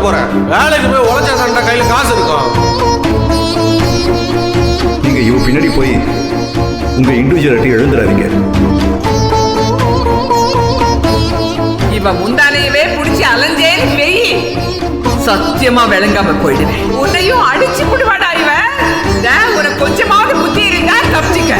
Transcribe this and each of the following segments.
போற? வேலைக்கு போய் உழைச்சா தான்டா கையில காசு இருக்கும். நீங்க இவ பின்னாடி போய் உங்க இண்டிவிஜுவாலிட்டி எழுந்துறாதீங்க. இவ முந்தானையவே புடிச்சு அலைஞ்சேன்னு வெயி சத்தியமா விளங்காம போயிடுவேன். உன்னையும் அடிச்சு விடுவாடா இவ. உனக்கு கொஞ்சமாவது புத்தி இருந்தா தப்பிச்சுக்க.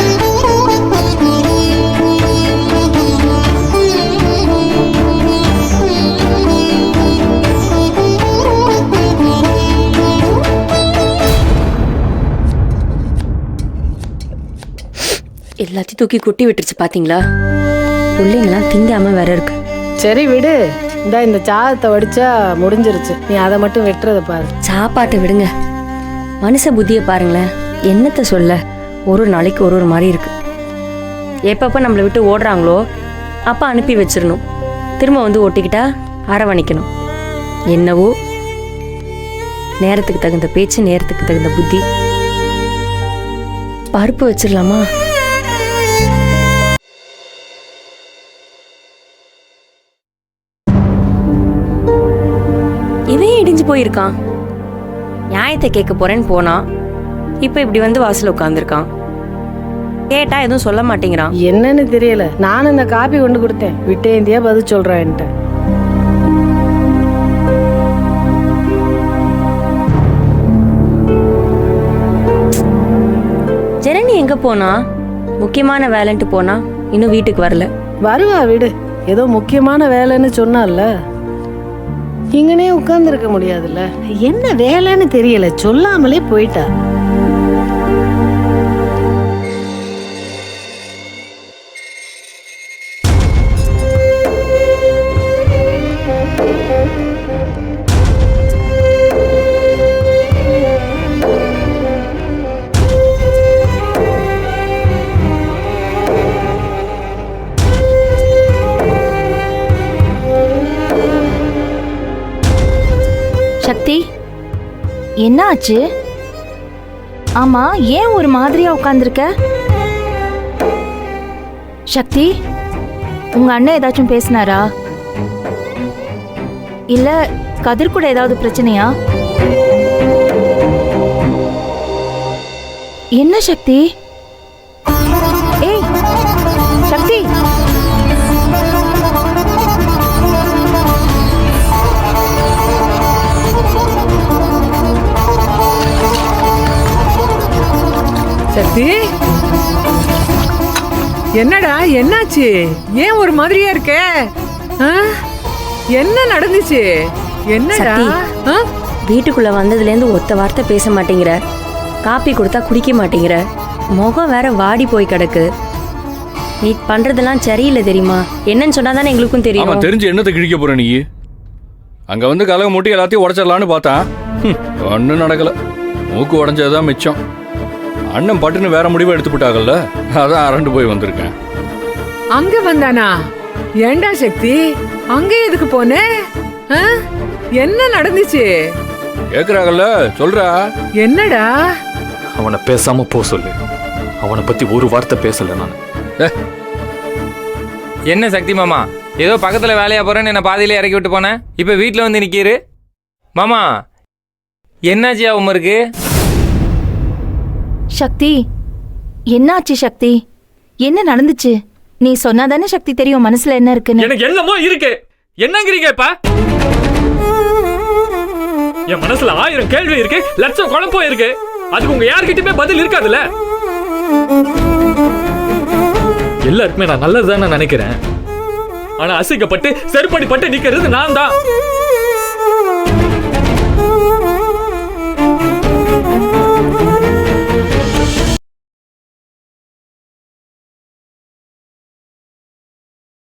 எல்லாத்தையும் தூக்கி குட்டி விட்டுருச்சு பாத்தீங்களா? பிள்ளைங்களாம் திங்காம வேற இருக்கு. சரி விடு, இந்த சாதத்தை வடிச்சா முடிஞ்சிருச்சு. நீ அதை மட்டும் வெட்டுறத பாரு. சாப்பாட்டை விடுங்க, மனுஷ புத்தியை பாருங்களேன். என்னத்த சொல்ல, ஒரு நாளைக்கு ஒரு மாதிரி இருக்கு. எப்பப்ப நம்மளை விட்டு ஓடுறாங்களோ அப்ப அனுப்பி வச்சிடணும். திரும்ப வந்து ஒட்டிக்கிட்டா அரவணைக்கணும். என்னவோ நேரத்துக்கு தகுந்த பேச்சு, நேரத்துக்கு தகுந்த புத்தி. பருப்பு வச்சிடலாமா? இவன் இடிஞ்சு போயிருக்கான். நியாயத்தை கேட்க போறேன்னு போனா இப்ப இப்படி வந்து வாசல் உட்காந்துருக்கான். கேட்டா எதுவும் சொல்ல மாட்டேங்கிறான். என்னன்னு தெரியல. நானும் இந்த காபி கொண்டு கொடுத்தேன், விட்டேந்தியா பதில் சொல்றான். ஜனனி எங்க போனா? முக்கியமான வேலைன்ட்டு போனா, இன்னும் வீட்டுக்கு வரல. வருவா விடு, ஏதோ முக்கியமான வேலைன்னு சொன்னால. இங்கனே உட்கார்ந்து இருக்க முடியாதுல்ல. என்ன வேலைன்னு தெரியல, சொல்லாமலே போயிட்டா. சக்தி, என்ன ஆச்சு? ஆமா, ஏன் ஒரு மாதிரியா உட்கார்ந்திருக்க? சக்தி, உங்க அண்ணன் ஏதாச்சும் பேசினாரா? இல்ல கதிர் கூட ஏதாவது பிரச்சனையா? என்ன சக்தி? ஏய் சக்தி, சக்தி, என்னடா என்னாச்சு? ஏன் ஒரு மாதிரியா இருக்க? என்ன நடந்துச்சு? என்னடா? வீட்டுக்குள்ள வந்ததுல இருந்து ஒத்த வார்த்தை பேச மாட்டேங்கிற. காப்பி கொடுத்தா குடிக்க மாட்டேங்கிற. முகம் வேற வாடி போய் கிடக்கு. நீ பண்றதெல்லாம் சரியில்லை தெரியுமா? என்னன்னு சொன்னாதானே எங்களுக்கும் தெரியும். தெரிஞ்சு என்னத்தை கிழிக்க போற நீ? அங்க வந்து கலக மூட்டி எல்லாத்தையும் உடைச்சிடலான்னு பார்த்தா ஒன்னும் நடக்கல. மூக்கு உடைஞ்சதுதான் மிச்சம். அண்ணன் பட்டுன்னு வேற முடிவை எடுத்துட்டாங்கல்ல, அதான் அரண்டு போய் வந்திருக்கேன். அங்க வந்தானா? ஏண்டா சக்தி, அங்க எதுக்கு போன? என்ன நடந்துச்சு? கேக்குறாங்கல்ல, சொல்றா. என்னடா? அவனை பேசாம போ சொல்லு. அவனை பத்தி ஒரு வார்த்தை பேசல நான். என்ன சக்தி மாமா, ஏதோ பக்கத்துல வேலையா போறேன்னு என்ன பாதியிலே இறக்கி விட்டு போனேன். இப்ப வீட்டுல வந்து நிக்கிறு. மாமா என்னாச்சியா உமருக்கு? சக்தி, என்னாச்சு சக்தி? என்ன நடந்துச்சு? நீ சொன்னாதானே சக்தி தெரியும் மனசுல என்ன இருக்குன்னு. எனக்கு என்னமோ இருக்கு. என்னங்கிறீங்க இப்ப? என் மனசுல 1000 கேள்வி இருக்கு, லட்சம் குழப்பம் இருக்கு. அதுக்கு உங்க யார்கிட்டயுமே பதில் இருக்காதுல்ல. எல்லாருக்குமே நான் நல்லதுதான் நினைக்கிறேன். ஆனா அசிங்கப்பட்டு செருப்படிப்பட்டு நிக்கிறது நான் தான்.